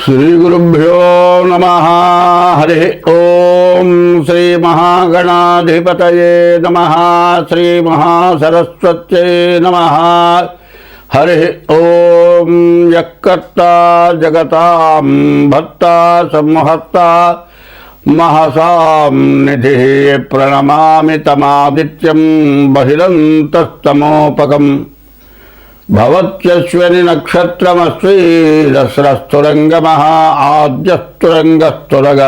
श्रीगुरुभ्यो नमः। हरि ओम श्री महागणाधिपतये नमः। श्री महासरस्वत्यै नमः। हरि ओम यक्कर्ता जगतां भर्ता संहर्ता महसां निधिः प्रणमामि तमादित्यं बहिरन्तस्तमोपगम् भवत्यश्विनी नक्षत्रमस्ति दस्रस्तुरंगमः आद्यस्तुरंगस्तुरग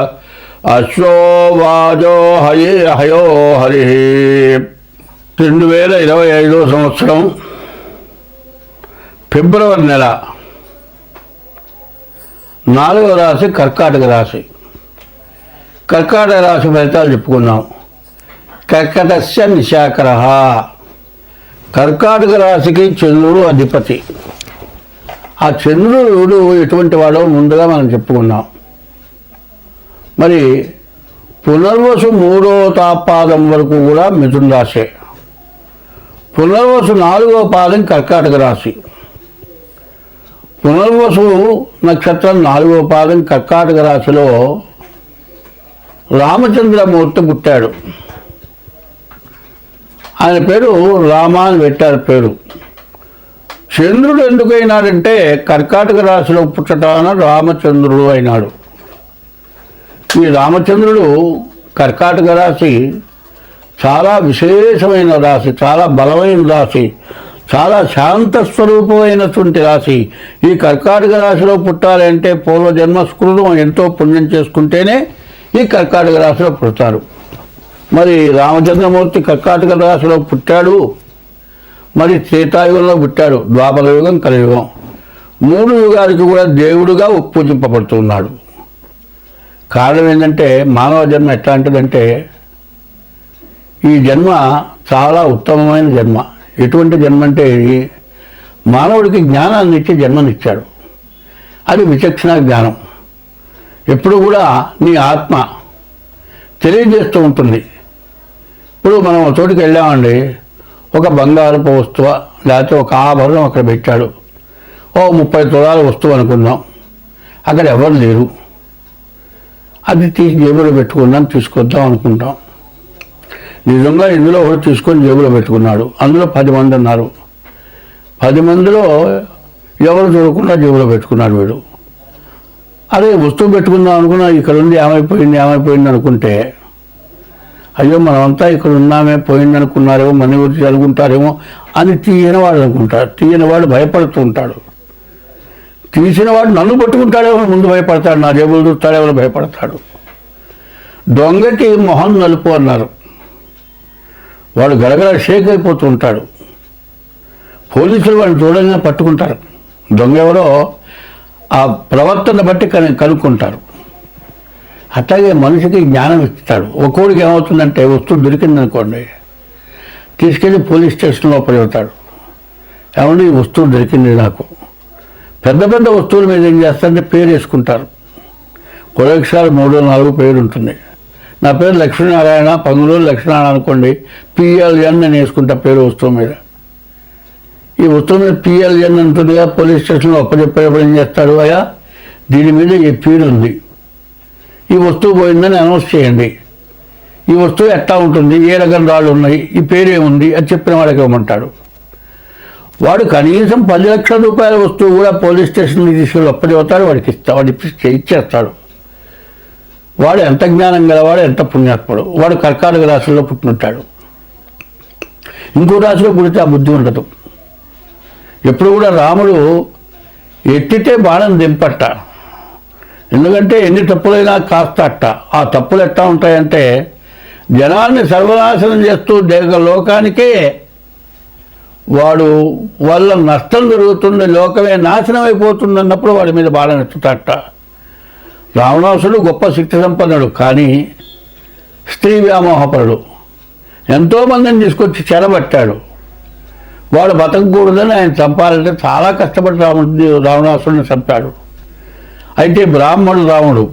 अश्वो वाजो हये हयो हरि। 2025 సంవత్సరం ఫిబ్రవరి నెల 4వ రాశి కర్కాటక రాశి. కర్కాటక రాశి ఫలితాలు చెప్పుకున్నాం. కర్కటస్య నిశాకరః. కర్కాటక రాశికి చంద్రుడు అధిపతి. ఆ చంద్రుడు ఎటువంటి వాడో ముందుగా మనం చెప్పుకున్నాం. మరి పునర్వసు 3వ పాదం వరకు కూడా మిథున రాశి, పునర్వసు 4వ పాదం కర్కాటక రాశి. పునర్వసు నక్షత్రం 4వ పాదం కర్కాటక రాశిలో రామచంద్రమూర్తి పుట్టాడు. ఆయన పేరు రామ అని పెట్టారు పేరు. చంద్రుడు ఎందుకైనాడంటే కర్కాటక రాశిలో పుట్టడాన రామచంద్రుడు అయినాడు. ఈ రామచంద్రుడు కర్కాటక రాశి చాలా విశేషమైన రాశి, చాలా బలమైన రాశి, చాలా శాంత స్వరూపమైనటువంటి రాశి. ఈ కర్కాటక రాశిలో పుట్టాలంటే పూర్వజన్మ స్కృతం ఎంతో పుణ్యం చేసుకుంటేనే ఈ కర్కాటక రాశిలో పుడతారు. మరి రామచంద్రమూర్తి కర్కాటక రాశిలో పుట్టాడు. మరి త్రేతాయుగంలో పుట్టాడు. ద్వాపర యుగం, కలియుగం 3 యుగాలకి కూడా దేవుడుగా పూజింపబడుతున్నాడు. కారణం ఏంటంటే మానవ జన్మ ఎట్లాంటిదంటే ఈ జన్మ చాలా ఉత్తమమైన జన్మ. ఎటువంటి జన్మ అంటే మానవుడికి జ్ఞానాన్ని ఇచ్చి జన్మనిచ్చాడు. అది విచక్షణ జ్ఞానం. ఎప్పుడు కూడా నీ ఆత్మ తెలియజేస్తూ ఉంటుంది. ఇప్పుడు మనం చోటుకి వెళ్ళామండి, ఒక బంగారపు వస్తువు లేకపోతే ఒక ఆభరణం అక్కడ పెట్టాడు. 30 తులాల వస్తువు అనుకుందాం. అక్కడ ఎవరు లేరు. అది తీసి జేబులో పెట్టుకుందాం, తీసుకొద్దాం అనుకుంటాం. నిజంగా ఇందులో ఒకటి తీసుకొని జేబులో పెట్టుకున్నాడు. అందులో 10 మంది ఉన్నారు. 10 మందిలో ఎవరు చూడకుండా జేబులో పెట్టుకున్నాడు వీడు. అదే వస్తువు పెట్టుకుందాం అనుకున్నా, ఇక్కడ ఉంది ఏమైపోయింది అనుకుంటే, అయ్యో మనమంతా ఇక్కడ ఉన్నామే, పోయింది అనుకున్నారేమో, మన గురించి అనుకుంటారేమో అని తీయనివాడు అనుకుంటాడు. తీయనివాడు భయపడుతూ ఉంటాడు. తీసినవాడు నన్ను పట్టుకుంటాడేమో ముందు భయపడతాడు, నా జేబులు చూస్తాడేమో భయపడతాడు. దొంగకి మొహం నలుపు అన్నారు. వాడు గడగడ షేక్ అయిపోతూ ఉంటాడు. పోలీసులు వాడిని చూడంగానే పట్టుకుంటారు. దొంగ ఎవరో ఆ ప్రవర్తన బట్టి కనుక్కుంటారు. అట్లాగే మనిషికి జ్ఞానం ఇస్తాడు. ఒక్కోడికి ఏమవుతుందంటే వస్తువు దొరికిందనుకోండి, తీసుకెళ్ళి పోలీస్ స్టేషన్లో పడిపోతాడు. ఏమంటే ఈ వస్తువు దొరికింది నాకు. పెద్ద పెద్ద వస్తువుల మీద ఏం చేస్తారంటే పేరు వేసుకుంటారు. కొలక్షాలు 3-4 పేరు ఉంటుంది. నా పేరు లక్ష్మీనారాయణ, 19 లక్ష్మీనారాయణ అనుకోండి, PLN అని వేసుకుంటా పేరు వస్తువు మీద. ఈ వస్తువు మీద PLN అంటుందిగా పోలీస్ స్టేషన్లో అప్పచెప్పేటప్పుడు ఏం చేస్తాడు, అయ్యా దీని మీద ఈ పేరు ఉంది, ఈ వస్తువు పోయిందని అనౌన్స్ చేయండి, ఈ వస్తువు ఎట్లా ఉంటుంది, ఏ రకం రాళ్ళు ఉన్నాయి, ఈ పేరు ఏముంది అది చెప్పిన వాడికి ఇవ్వమంటాడు. వాడు కనీసం 10 లక్షల రూపాయల వస్తువు కూడా పోలీస్ స్టేషన్కి తీసుకెళ్ళి అప్పచెప్తాడు. వాడికి ఇచ్చేస్తాడు. వాడు ఎంత జ్ఞానం గలవాడు, ఎంత పుణ్యాత్ముడు. వాడు కర్కాటక రాశిలో పుట్టినట్టాడు. ఇంకో రాశిలో పుడితే ఆ బుద్ధి ఉండదు. ఎప్పుడు కూడా రాముడు ఎత్తితే బాణం దింపట్ట. ఎందుకంటే ఎన్ని తప్పులైనా కాస్త అట్ట. ఆ తప్పులు ఎట్లా ఉంటాయంటే జనాన్ని సర్వనాశనం చేస్తూ లోకానికే వాడు వల్ల నష్టం జరుగుతుంది, లోకమే నాశనం అయిపోతుంది అన్నప్పుడు వాడి మీద బాణం ఎత్తుతాట. రావణాసుడు గొప్ప శక్తి సంపన్నుడు, కానీ స్త్రీ వ్యామోహపరుడు. ఎంతోమందిని తీసుకొచ్చి చెరబట్టాడు. వాడు బతకకూడదని ఆయన చంపాలంటే చాలా కష్టపడి రావణాసుడిని చంపాడు. అయితే బ్రాహ్మణుడు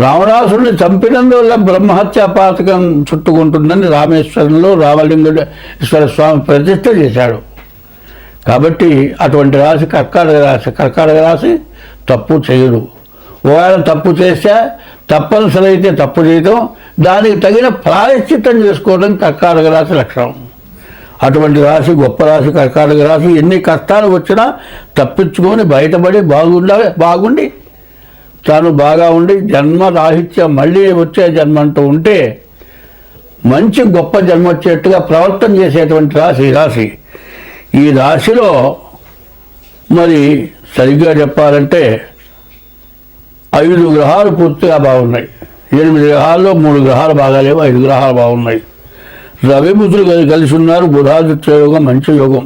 రావణాసుడిని చంపినందువల్ల బ్రహ్మహత్యా పాతకం చుట్టుకుంటుందని రామేశ్వరంలో రామలింగేశ్వర స్వామి ప్రతిష్ఠ చేశాడు. కాబట్టి అటువంటి రాశి కర్కాటక రాశి తప్పు చేయడు. ఒకవేళ తప్పు చేస్తే తప్పనిసరి అయితే తప్పు చేయటం, దానికి తగిన ప్రాయశ్చిత్తం చేసుకోవడం కర్కాటక రాశి లక్షణం. అటువంటి రాశి గొప్ప రాశి కర్కాటక రాశి. ఎన్ని కష్టాలు వచ్చినా తప్పించుకొని బయటపడి బాగుండి తాను బాగా ఉండి జన్మ రాహిత్యం మళ్ళీ వచ్చే జన్మ అంటూ ఉంటే మంచి గొప్ప జన్మ వచ్చేట్టుగా ప్రవర్తన చేసేటువంటి రాశి ఈ రాశి. ఈ రాశిలో మరి సరిగ్గా చెప్పాలంటే 5 గ్రహాలు పూర్తిగా బాగున్నాయి. 8 గ్రహాల్లో 3 గ్రహాలు బాగాలేవు, 5 గ్రహాలు బాగున్నాయి. రవి బుధులు కలిసి ఉన్నారు. బుధాదిత్య యోగం మంచి యోగం.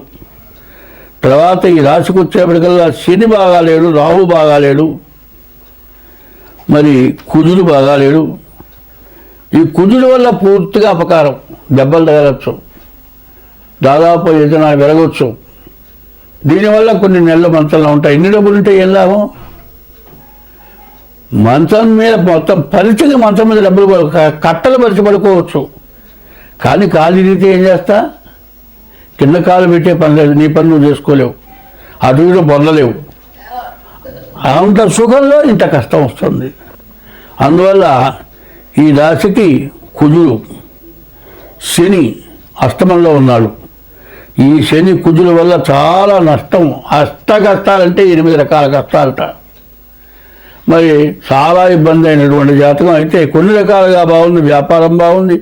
తర్వాత ఈ రాశికి వచ్చేప్పటికల్లా శని బాగాలేడు, రాహు బాగాలేడు, మరి కుజుడు బాగాలేడు. ఈ కుజుడు వల్ల పూర్తిగా అపకారం, దెబ్బలు తగలచ్చు, దాదాపు ఏదైనా వెరగవచ్చు. దీనివల్ల కొన్ని నెలల మంచంలో ఉంటాయి. ఎన్ని డబ్బులు ఉంటే ఏం లాభం? మంచం మీద మొత్తం పరిచిగా మంచం మీద డబ్బులు కట్టలు పరిచి పడుకోవచ్చు, కానీ కాలు ఇరిగితే ఏం చేస్తా? కింద కాలు పెట్టే పని లేదు, నీ పని నువ్వు చేసుకోలేవు, అటు ఇటు పొందలేవు. అంత సుఖంలో ఇంత కష్టం వస్తుంది. అందువల్ల ఈ రాశికి కుజుడు శని అష్టమంలో ఉన్నాడు. ఈ శని కుజుల వల్ల చాలా నష్టం. కష్టాలంటే 8 రకాల కష్టాలట. మరి చాలా ఇబ్బంది అయినటువంటి జాతకం. అయితే కొన్ని రకాలుగా బాగుంది. వ్యాపారం బాగుంది,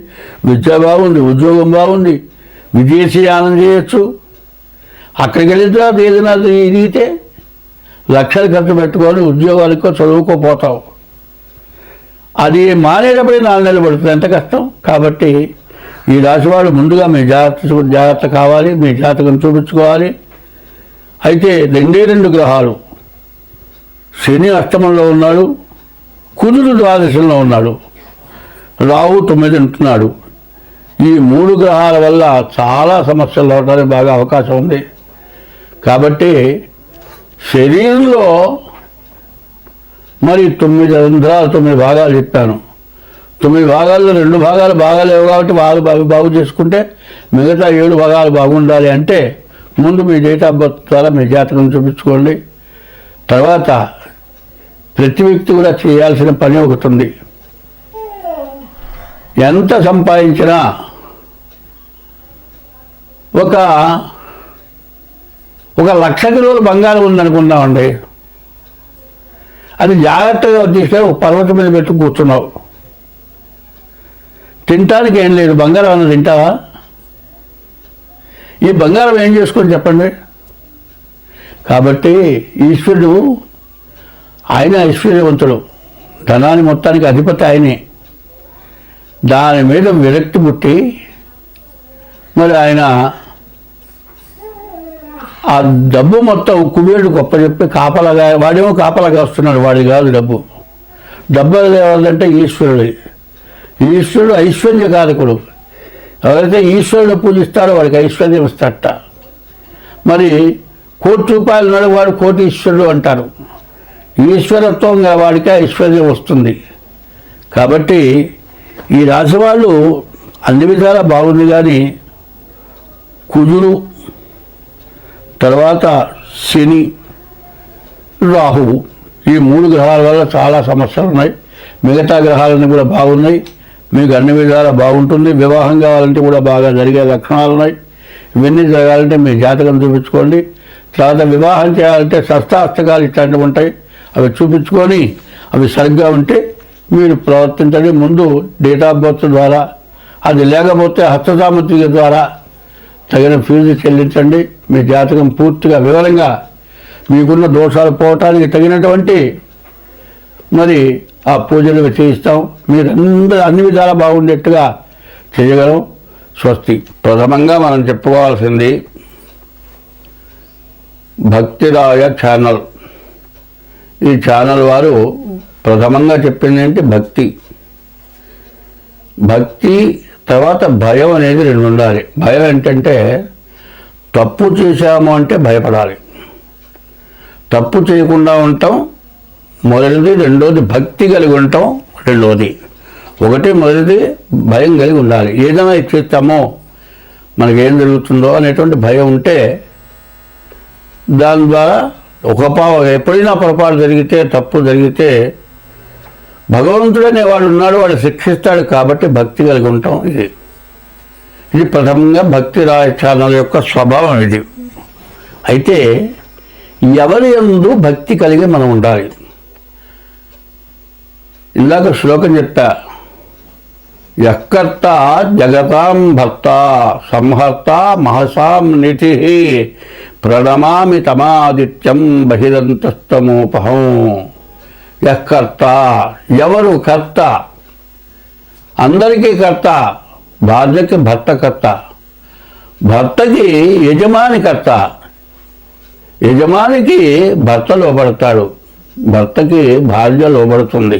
విద్య బాగుంది, ఉద్యోగం బాగుంది, విదేశీయానం చేయొచ్చు. అక్కడికి వెళ్ళిన తర్వాత ఏదైనా ఇదిగితే లక్షలు ఖర్చు పెట్టుకొని ఉద్యోగాలకో చదువుకోపోతావు. అది మానేటప్పుడే 4 నెలలు పడుతుంది. ఎంత కష్టం. కాబట్టి ఈ రాశివాడు ముందుగా మీ జాగ్రత్త కావాలి, మీ జాతకం చూపించుకోవాలి. అయితే 2 గ్రహాలు, శని అష్టమంలో ఉన్నాడు, కుజుడు ద్వాదశంలో ఉన్నాడు, రాహు 9 ఉంటున్నాడు. ఈ 3 గ్రహాల వల్ల చాలా సమస్యలు రావడానికి బాగా అవకాశం ఉంది. కాబట్టి శరీరంలో మరి 9 రంధ్రాలు, 9 భాగాలు చెప్పాను. 9 భాగాల్లో 2 భాగాలు బాగాలేవు కాబట్టి బాగు చేసుకుంటే మిగతా 7 భాగాలు బాగుండాలి. అంటే ముందు మీ డేట్ ఆఫ్ బర్త్ ద్వారా మీ జాతకం చూపించుకోండి. తర్వాత ప్రతి వ్యక్తి కూడా చేయాల్సిన పని ఒకటి ఉంది. ఎంత సంపాదించినా ఒక 1,00,000 కిలోలు బంగారం ఉందనుకుందామండి. అది జాగ్రత్తగా తీసుకొని ఒక పర్వతం మీద పెట్టి కూర్చున్నావు. తినటానికి ఏం లేదు, బంగారం అన్న తింటావా? ఈ బంగారం ఏం చేసుకొని చెప్పండి. కాబట్టి ఈశ్వరుడు ఆయన ఐశ్వర్యవంతుడు, ధనాన్ని మొత్తానికి అధిపతి ఆయనే. దాని మీద విరక్తి పుట్టి మరి ఆయన ఆ డబ్బు మొత్తం కుబేరుడు గొప్ప చెప్పి కాపలాగా, వాడేమో కాపలాగా వస్తున్నాడు, వాడి కాదు డబ్బు. డబ్బు ఎవరిదంటే ఈశ్వరుడు. ఈశ్వరుడు ఐశ్వర్యకారకుడు. ఎవరైతే ఈశ్వరుడు పూజిస్తారో వాడికి ఐశ్వర్యం ఇస్తాడట. మరి 1,00,00,000 రూపాయలు ఉన్నాడు, వాడు కోటీశ్వరుడు అంటారు. ఈశ్వరత్వం వాడికి ఐశ్వర్యం వస్తుంది. కాబట్టి ఈ రాశి వాళ్ళు అన్ని విధాలా బాగుంది. కానీ కుజుడు, తర్వాత శని, రాహువు, ఈ 3 గ్రహాల వల్ల చాలా సమస్యలు ఉన్నాయి. మిగతా గ్రహాలన్నీ కూడా బాగున్నాయి. మీకు అన్ని విధాలా బాగుంటుంది. వివాహం కావాలంటే కూడా బాగా జరిగే లక్షణాలు ఉన్నాయి. ఇవన్నీ జరగాలంటే మీ జాతకం చూపించుకోండి. తర్వాత వివాహం చేయాలంటే శస్త్రాస్త్రకాలు ఇట్లాంటివి ఉంటాయి, అవి చూపించుకొని అవి సరిగ్గా ఉంటే మీరు ప్రవర్తించండి. ముందు డేట్ ఆఫ్ బర్త్ ద్వారా, అది లేకపోతే హస్తసామగ్రి ద్వారా తగిన ఫీజు చెల్లించండి. మీ జాతకం పూర్తిగా వివరంగా మీకున్న దోషాలు పోవటానికి తగినటువంటి మరి ఆ పూజలు చేయిస్తాం. మీరందరూ అన్ని విధాలా బాగుండేట్టుగా చేయగలం. స్వస్తి. ప్రథమంగా మనం చెప్పుకోవాల్సింది భక్తిరాయ ఛానల్. ఈ ఛానల్ వారు ప్రథమంగా చెప్పింది ఏంటి? భక్తి తర్వాత భయం అనేది 2 ఉండాలి. భయం ఏంటంటే తప్పు చేశాము అంటే భయపడాలి, తప్పు చేయకుండా ఉంటాం మొదటిది. రెండోది భక్తి కలిగి ఉంటాం రెండోది. మొదటిది భయం కలిగి ఉండాలి. ఏదైనా చేస్తామో మనకేం జరుగుతుందో అనేటువంటి భయం ఉంటే దాని ద్వారా ఎప్పుడైనా పొరపాటు జరిగితే, తప్పు జరిగితే భగవంతుడు అనేవాడు ఉన్నాడు, వాడు శిక్షిస్తాడు కాబట్టి భక్తి కలిగి ఉంటాం. ఇది ప్రథమంగా భక్తి రాయ ఛానల్ యొక్క స్వభావం ఇది. అయితే ఎవరి యందు భక్తి కలిగి మనం ఉండాలి. ఇందాక శ్లోకం చెప్తా, యఃకర్త జగతాం భర్త సంహర్త మహసాం నిధి ప్రణమామి తమాదిత్యం బహిరంతస్తమోపహం. యఃకర్త, ఎవరు కర్త? అందరికీ కర్త. భార్యకి భర్త కర్త, భర్తకి యజమాని కర్త, యజమానికి భర్త లోబడతాడు, భర్తకి భార్య లోబడుతుంది.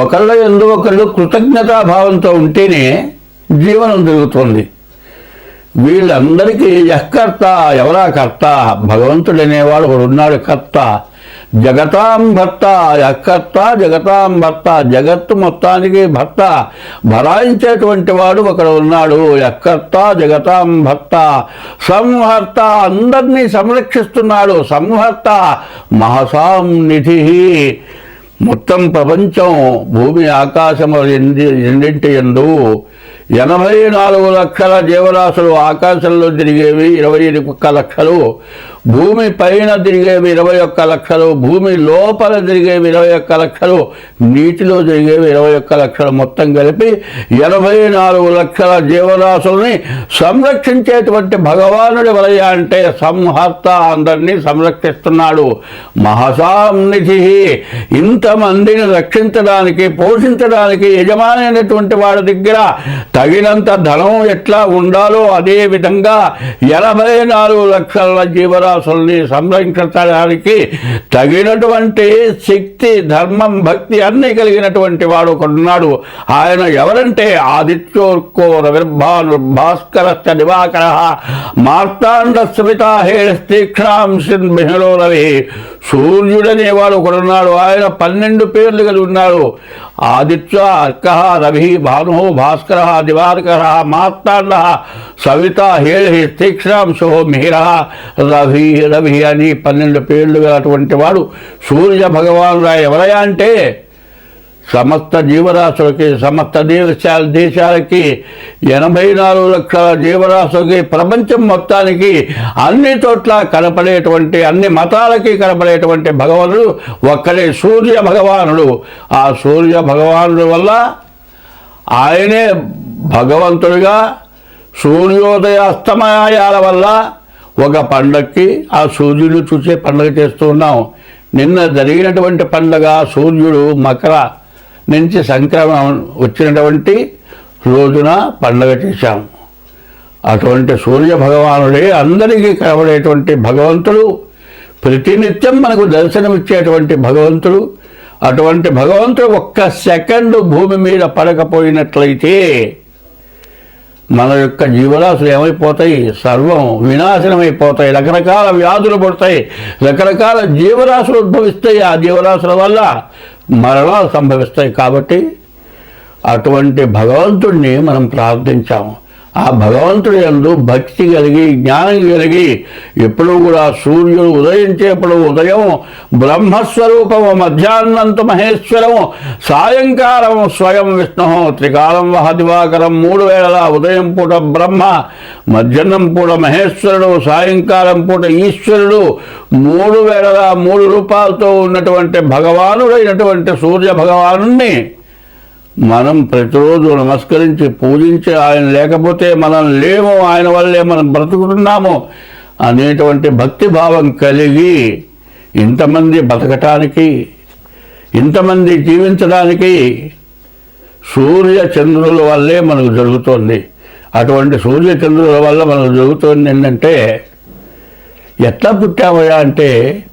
ఒకళ్ళ యందు ఒకళ్ళు కృతజ్ఞతాభావంతో ఉంటేనే జీవనం జరుగుతుంది. వీళ్ళందరికీ యఃకర్త, ఎవరా కర్త? భగవంతుడు అనేవాడు ఒకడు ఉన్నాడు కర్త. జగతాం భర్త, యఃకర్త జగతాం భర్త, జగత్తు మొత్తానికి భర్త, భరాయించేటువంటి వాడు ఒకడు ఉన్నాడు. యఃకర్త జగతాం భర్త, సంహర్త, అందరినీ సంరక్షిస్తున్నాడు. సంహర్త మహసాం నిధి, మొత్తం ప్రపంచం భూమి ఆకాశము రెండింటి యందు 84 లక్షల జీవరాశులు ఆకాశంలో తిరిగేవి 21 లక్షలు, భూమి పైన తిరిగేవి 21 లక్షలు, భూమి లోపల తిరిగేవి 21 లక్షలు, నీటిలో తిరిగేవి 21 లక్షలు, మొత్తం కలిపి 84 లక్షల జీవరాశుల్ని సంరక్షించేటువంటి భగవానుడి వలయ అంటే సంహర్త, అందరినీ సంరక్షిస్తున్నాడు. మహసాన్నిధి, ఇంతమందిని రక్షించడానికి పోషించడానికి యజమాని అయినటువంటి వాడి దగ్గర తగినంత ధనం ఎట్లా ఉండాలో అదే విధంగా 84 లక్షల జీవరాశుల్ని సంరక్షించడానికి తగినటువంటి శక్తి, ధర్మం, భక్తి అన్నీ కలిగినటువంటి వాడు ఒకడున్నాడు. ఆయన ఎవరంటే ఆదిత్యోర్కో రవిర్భాను భాస్కరశ్చ దివాకర మార్తాండ స్మితాహేస్తీక్షణాంశన్ బిహలో రవి. సూర్యుడనేవాడు ఒకడున్నాడు, ఆయన 12 పేర్లు కలిగి ఉన్నాడు. ఆదిత్య, అర్క, రవి, భాను, భాస్కర, దివాకర, మార్తాండ, సవిత, హేళి, తీక్షణాంశో, మిహిర, రవి రవి అని 12 పేర్లు గలటువంటి వాడు సూర్య భగవానుడు. ఎవరయ్యా అంటే సమస్త జీవరాశులకి, సమస్త దేశాలకి, 84 లక్షల జీవరాశులకి, ప్రపంచం మొత్తానికి అన్ని చోట్ల కనపడేటువంటి, అన్ని మతాలకి కనపడేటువంటి భగవానుడు ఒక్కడే సూర్య భగవానుడు. ఆ సూర్య భగవానుడి వల్ల ఆయనే భగవంతుడిగా సూర్యోదయ అస్తమయాల వల్ల ఒక పండగకి ఆ సూర్యుడు చూసే పండుగ చేస్తూ ఉన్నాం. నిన్న జరిగినటువంటి పండుగ సూర్యుడు మకర నుంచి సంక్రమణం వచ్చినటువంటి రోజున పండుగ చేశాం. అటువంటి సూర్య భగవానుడే అందరికీ కనబడేటువంటి భగవంతుడు, ప్రతినిత్యం మనకు దర్శనమిచ్చేటువంటి భగవంతుడు. అటువంటి భగవంతుడు ఒక్క సెకండు భూమి మీద పడకపోయినట్లయితే మన యొక్క జీవరాశులు ఏమైపోతాయి? సర్వం వినాశనమైపోతాయి. రకరకాల వ్యాధులు పడతాయి, రకరకాల జీవరాశులు ఉద్భవిస్తాయి. ఆ జీవరాశుల వల్ల మరణాలు సంభవిస్తాయి. కాబట్టి అటువంటి భగవంతుడిని మనం ప్రార్థించాము. ఆ భగవంతుడి యందు భక్తి కలిగి, జ్ఞానం కలిగి, ఎప్పుడూ కూడా సూర్యుడు ఉదయించేప్పుడు ఉదయం బ్రహ్మస్వరూపము, మధ్యాహ్నంతు మహేశ్వరము, సాయంకాలము స్వయం విష్ణు, త్రికాలం వహ దివాకరం. 3 వేళలా ఉదయం పూట బ్రహ్మ, మధ్యాహ్నం పూట మహేశ్వరుడు, సాయంకాలం పూట ఈశ్వరుడు, 3 వేళలా 3 రూపాలతో ఉన్నటువంటి భగవానుడైనటువంటి సూర్య భగవానుణ్ణి మనం ప్రతిరోజు నమస్కరించి పూజించి, ఆయన లేకపోతే మనం లేము, ఆయన వల్లే మనం బ్రతుకుతున్నాము అనేటువంటి భక్తి భావం కలిగి ఇంతమంది బతకటానికి, ఇంతమంది జీవించడానికి సూర్య చంద్రుల వల్లే మనకు జరుగుతోంది. అటువంటి సూర్య చంద్రుల వల్ల మనకు జరుగుతోంది ఏంటంటే, ఎట్లా పుట్టామయ్యా అంటే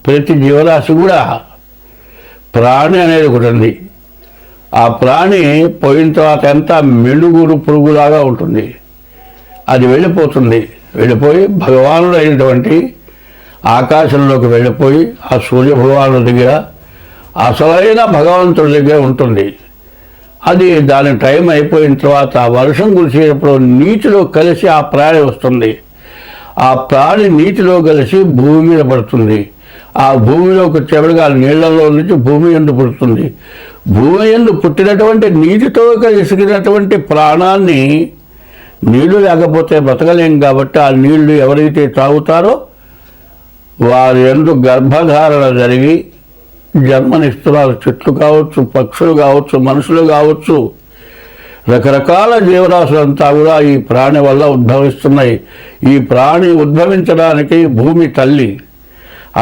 ప్రతి జీవరాశి కూడా ప్రాణి అనేది ఒకటి ఉంది. ఆ ప్రాణి పోయిన తర్వాత ఎంత మెలుగురు పురుగులాగా ఉంటుంది. అది వెళ్ళిపోతుంది. వెళ్ళిపోయి భగవానుడు అయినటువంటి ఆకాశంలోకి వెళ్ళిపోయి ఆ సూర్య భగవానుడి దగ్గర, అసలైన భగవంతుడి దగ్గర ఉంటుంది. అది దాని టైం అయిపోయిన తర్వాత వర్షం కురిసేటప్పుడు నీటిలో కలిసి ఆ ప్రాణి వస్తుంది. ఆ ప్రాణి నీటిలో కలిసి భూమి మీద పడుతుంది. ఆ భూమిలోకి వచ్చేప్పటికి ఆ నీళ్లలో నుంచి భూమి యందు పుడుతుంది. భూమి యందు పుట్టినటువంటి నీటితో కలిసినటువంటి ప్రాణాన్ని, నీళ్లు లేకపోతే బ్రతకలేం కాబట్టి ఆ నీళ్లు ఎవరైతే తాగుతారో వారి యందు గర్భధారణ జరిగి జన్మనిస్తున్నారు. చెట్లు కావచ్చు, పక్షులు కావచ్చు, మనుషులు కావచ్చు, రకరకాల జీవరాశులంతా కూడా ఈ ప్రాణి వల్ల ఉద్భవిస్తున్నాయి. ఈ ప్రాణి ఉద్భవించడానికి భూమి తల్లి,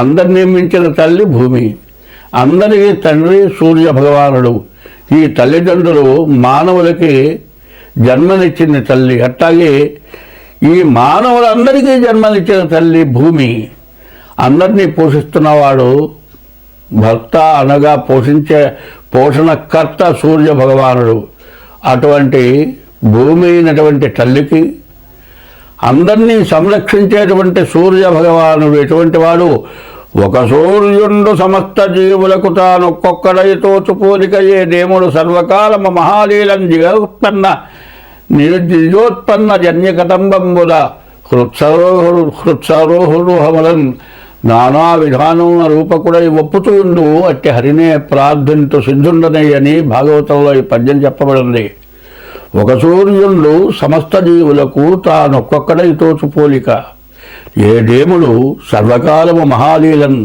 అందరినీ మించిన తల్లి భూమి, అందరికీ తండ్రి సూర్య భగవానుడు. ఈ తల్లిదండ్రులు మానవులకి జన్మనిచ్చింది తల్లి. అట్లాగే ఈ మానవులందరికీ జన్మనిచ్చిన తల్లి భూమి. అందరినీ పోషిస్తున్నవాడు భర్త, అనగా పోషణకర్త సూర్య భగవానుడు. అటువంటి భూమి అయినటువంటి తల్లికి అందరినీ సంరక్షించేటువంటి సూర్య భగవానుడు ఎటువంటి వాడు? ఒక సూర్యుండు సమస్త జీవులకు తానొక్కొక్కడై తోచుపోలికయే దేముడు సర్వకాలము మహాలీలం నిజోత్పన్న జన్యకదంబంబుద హృత్సరోహుడు హమలన్ నానా విధానమున రూపకుడై ఒప్పుతుండు అట్టి హరినే ప్రార్థింతు సిద్ధుండనే అని భాగవతంలో ఈ పద్యం చెప్పబడింది. ఒక సూర్యుండు సమస్త జీవులకు తానొక్కొక్కడై తోచుపోలిక ఏ దేముడు సర్వకాలము మహాలీలన్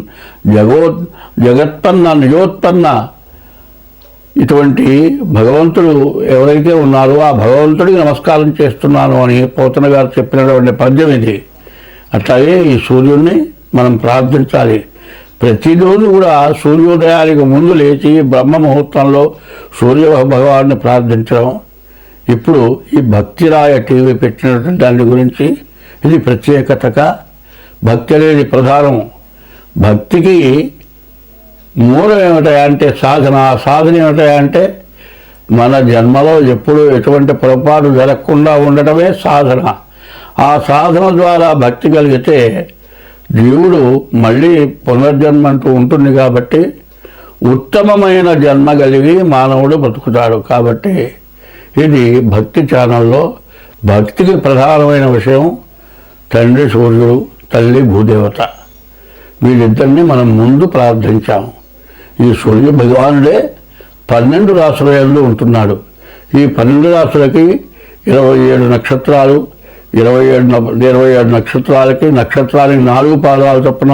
జగత్పన్న నిజోత్పన్న. ఇటువంటి భగవంతుడు ఎవరైతే ఉన్నారో ఆ భగవంతుడికి నమస్కారం చేస్తున్నాను అని పోతన గారు చెప్పినటువంటి పద్యం ఇది. అట్లాగే ఈ సూర్యుడిని మనం ప్రార్థించాలి. ప్రతిరోజు కూడా సూర్యోదయానికి ముందు లేచి బ్రహ్మ ముహూర్తంలో సూర్య భగవాన్ని ప్రార్థించడం. ఇప్పుడు ఈ భక్తిరాయ టీవీ పెట్టినటువంటి దాని గురించి ఇది ప్రత్యేకతగా. భక్తి అనేది ప్రధానం. భక్తికి మూలం ఏమిటాయంటే సాధన. సాధన ఏమిటాయంటే మన జన్మలో ఎప్పుడు ఎటువంటి పొరపాటు జరగకుండా ఉండటమే సాధన. ఆ సాధన ద్వారా భక్తి కలిగితే జీవుడు మళ్ళీ పునర్జన్మ అంటూ ఉంటుంది కాబట్టి ఉత్తమమైన జన్మ కలిగి మానవుడు బతుకుతాడు. కాబట్టి ఇది భక్తి ఛానల్లో భక్తికి ప్రధానమైన విషయం తండ్రి సూర్యుడు, తల్లి భూదేవత. వీళ్ళిద్దరినీ మనం ముందు ప్రార్థించాము. ఈ సూర్య భగవానుడే 12 రాసుల యందు ఉంటున్నాడు. ఈ 12 రాసులకి 27 నక్షత్రాలు, 27 నక్షత్రాలకి 4 పాదాలు చొప్పున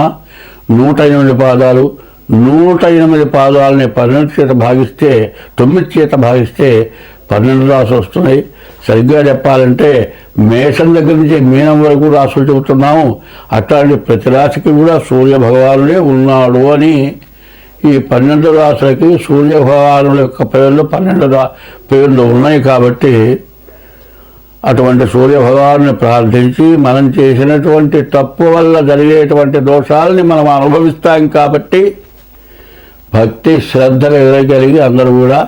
108 పాదాలు. 108 పాదాలని 12 చేత భాగిస్తే 9 చేత భాగిస్తే 12 రాసులు వస్తున్నాయి. సరిగ్గా చెప్పాలంటే మేషం దగ్గర నుంచి మీనం వరకు రాసులు చెబుతున్నాము. అట్లాంటి ప్రతి రాశికి కూడా సూర్య భగవానుడే ఉన్నాడు అని ఈ 12 రాసులకి సూర్య భగవానుల యొక్క పేర్లు 12 పేర్లు ఉన్నాయి. కాబట్టి అటువంటి సూర్య భగవాన్ని ప్రార్థించి మనం చేసినటువంటి తప్పు వల్ల జరిగేటువంటి దోషాలని మనం అనుభవిస్తాం. కాబట్టి భక్తి శ్రద్ధలు కలిగి అందరూ కూడా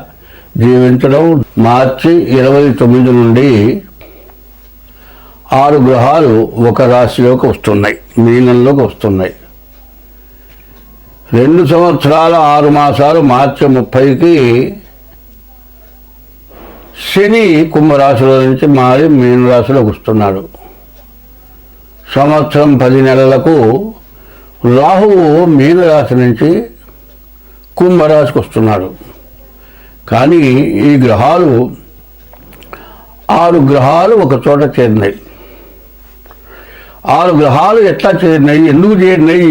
జీవించడం. మార్చి 29 నుండి 6 గ్రహాలు ఒక రాశిలోకి వస్తున్నాయి, మీనంలోకి వస్తున్నాయి. 2 సంవత్సరాల 6 మాసాలు మార్చి 30కి శని కుంభరాశిలో నుంచి మారి మీనరాశిలోకి వస్తున్నాడు. సంవత్సరం 10 నెలలకు రాహువు మీనరాశి నుంచి కుంభరాశికి వస్తున్నాడు. కానీ ఈ గ్రహాలు 6 గ్రహాలు ఒక చోట చేరినాయి. 6 గ్రహాలు ఎట్లా చేరినాయి, ఎందుకు చేరినాయి,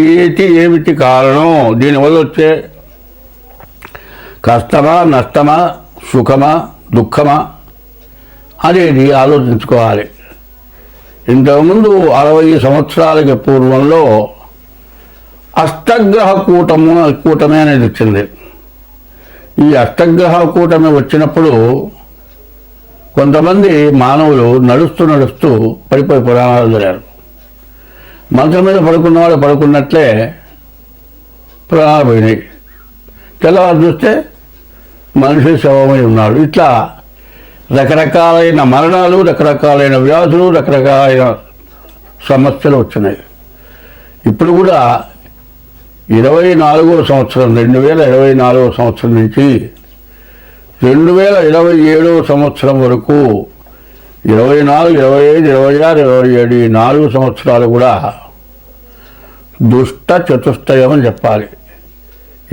ఏమిటి కారణం, దీనివల్ల వచ్చే కష్టమా, నష్టమా, సుఖమా, దుఃఖమా అనేది ఆలోచించుకోవాలి. ఇంతకుముందు 60 సంవత్సరాలకి పూర్వంలో అష్టగ్రహ కూటమి అనేది వచ్చింది. ఈ అష్టగ్రహ కూటమి వచ్చినప్పుడు కొంతమంది మానవులు నడుస్తూ పడిపోయి పురాణాలు జరిగారు. మంచం మీద పడుకున్న వాళ్ళు పడుకున్నట్లే ప్రాణాలు పోయినాయి. తెల్లవారు చూస్తే మనిషి శవమై ఉన్నాడు. ఇట్లా రకరకాలైన మరణాలు, రకరకాలైన వ్యాధులు, రకరకాలైన సమస్యలు వచ్చినాయి. ఇప్పుడు కూడా 2024వ సంవత్సరం 2024వ సంవత్సరం నుంచి 2027వ సంవత్సరం వరకు 24, 25, 26, 27 ఈ 4 సంవత్సరాలు కూడా దుష్ట చతుష్టయం అని చెప్పాలి.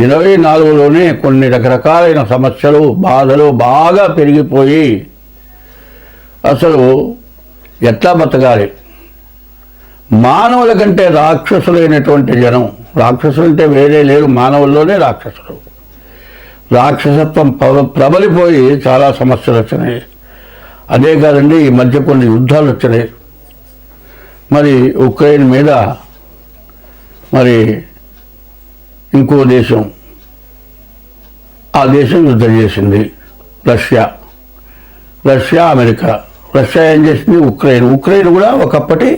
24లోనే కొన్ని రకరకాలైన సమస్యలు బాధలు బాగా పెరిగిపోయి అసలు ఎట్లా బతకాలి. మానవుల కంటే రాక్షసులైనటువంటి జనం, రాక్షసులు అంటే వేరే లేరు, మానవుల్లోనే రాక్షసులు, రాక్షసత్వం ప్రబలిపోయి చాలా సమస్యలు వచ్చినాయి. అదే కాదండి, ఈ మధ్య కొన్ని యుద్ధాలు వచ్చినాయి. మరి ఉక్రెయిన్ మీద మరి ఇంకో దేశం, ఆ దేశం యుద్ధం చేసింది రష్యా అమెరికా. రష్యా ఏం చేసింది? ఉక్రెయిన్ కూడా ఒకప్పటి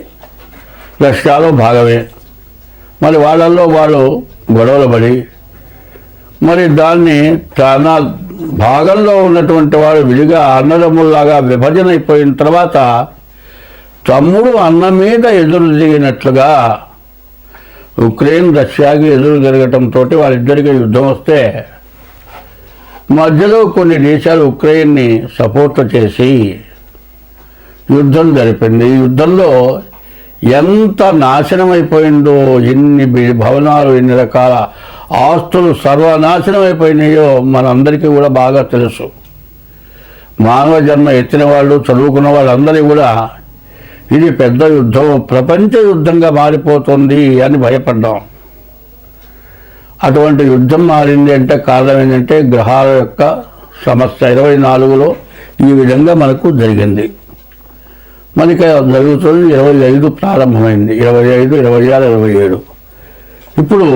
రష్యాలో భాగమే. మరి వాళ్ళల్లో వాళ్ళు గొడవలు పడి మరి దాన్ని చాలా భాగంలో ఉన్నటువంటి వాడు విడిగా అన్నదమ్ముల్లాగా విభజన అయిపోయిన తర్వాత తమ్ముడు అన్న మీద ఎదురు తిరిగినట్లుగా ఉక్రెయిన్ రష్యాకి ఎదురు తిరగటంతో వాళ్ళిద్దరికీ యుద్ధం వస్తే మధ్యలో కొన్ని దేశాలు ఉక్రెయిన్ని సపోర్ట్ చేసి యుద్ధం జరిపింది. ఈ యుద్ధంలో ఎంత నాశనం అయిపోయిందో, ఎన్ని భవనాలు, ఎన్ని రకాల ఆస్తులు సర్వనాశనం అయిపోయినాయో మనందరికీ కూడా బాగా తెలుసు. మానవ జన్మ ఎత్తిన వాళ్ళు, చదువుకున్న వాళ్ళందరూ కూడా ఇది పెద్ద యుద్ధం, ప్రపంచ యుద్ధంగా మారిపోతుంది అని భయపడ్డాం. అటువంటి యుద్ధం మారింది అంటే కారణం ఏంటంటే గ్రహాల యొక్క సమస్య. 24లో ఈ విధంగా మనకు జరిగింది. మనకి జరుగుతుంది 25 ప్రారంభమైంది, 25, 26, 27. ఇప్పుడు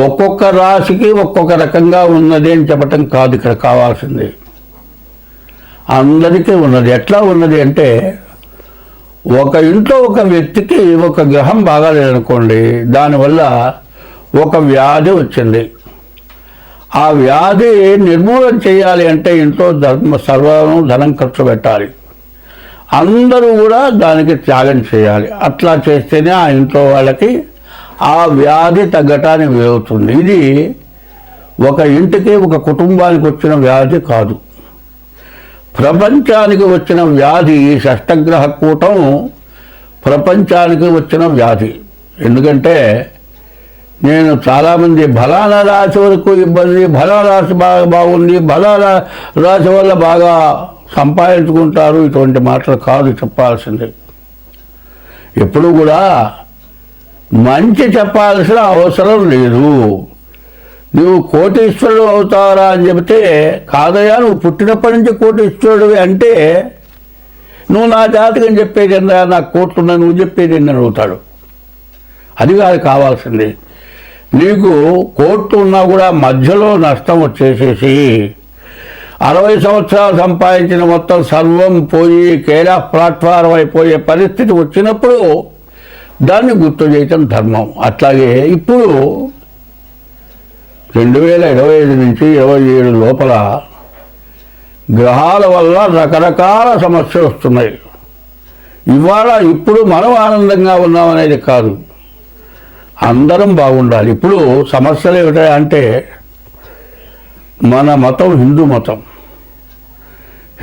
ఒక్కొక్క రాశికి ఒక్కొక్క రకంగా ఉన్నది అని చెప్పటం కాదు ఇక్కడ కావాల్సింది, అందరికీ ఉన్నది. ఎట్లా ఉన్నది అంటే ఒక ఇంట్లో ఒక వ్యక్తికి ఒక గ్రహం బాగాలేదనుకోండి, దానివల్ల ఒక వ్యాధి వచ్చింది. ఆ వ్యాధి నిర్మూలన చేయాలి అంటే ఇంట్లో ధనం ఖర్చు పెట్టాలి, అందరూ కూడా దానికి త్యాగం చేయాలి. అట్లా చేస్తేనే ఆ ఇంట్లో వాళ్ళకి ఆ వ్యాధి తగ్గటానికి వీలవుతుంది. ఇది ఒక ఇంటికి ఒక కుటుంబానికి వచ్చిన వ్యాధి కాదు, ప్రపంచానికి వచ్చిన వ్యాధి. ఈ షష్టగ్రహ కూటం ప్రపంచానికి వచ్చిన వ్యాధి. ఎందుకంటే నేను చాలామంది ఫలానా రాశి వరకు ఇబ్బంది, ఫలానా రాశి బాగా బాగుంది, ఫలానా రాశి వల్ల బాగా సంపాదించుకుంటారు, ఇటువంటి మాటలు కాదు చెప్పాల్సింది. ఎప్పుడు కూడా మంచి చెప్పాల్సిన అవసరం లేదు. నువ్వు కోటీశ్వరుడు అవుతారా అని చెబితే కాదయ్యా, నువ్వు పుట్టినప్పటి నుంచి కోటీశ్వరుడివి అంటే నువ్వు నా జాతకం చెప్పేది ఏందా, నాకు కోట్లున్నా నువ్వు చెప్పేది ఏందని అడుగుతాడు. అది కాదు కావాల్సింది. నీకు కోట్లు ఉన్నా కూడా మధ్యలో నష్టం వచ్చేసేసి 60 సంవత్సరాలు సంపాదించిన మొత్తం సర్వం పోయి కేరా ప్లాట్ఫారం అయిపోయే పరిస్థితి వచ్చినప్పుడు దాన్ని గుర్తు చేయటం ధర్మం. అట్లాగే ఇప్పుడు 2025 నుంచి 27 లోపల గ్రహాల వల్ల రకరకాల సమస్యలు వస్తున్నాయి. ఇప్పుడు మనం ఆనందంగా ఉన్నామనేది కాదు, అందరం బాగుండాలి. ఇప్పుడు సమస్యలు ఏమిటంటే మన మతం హిందూ మతం.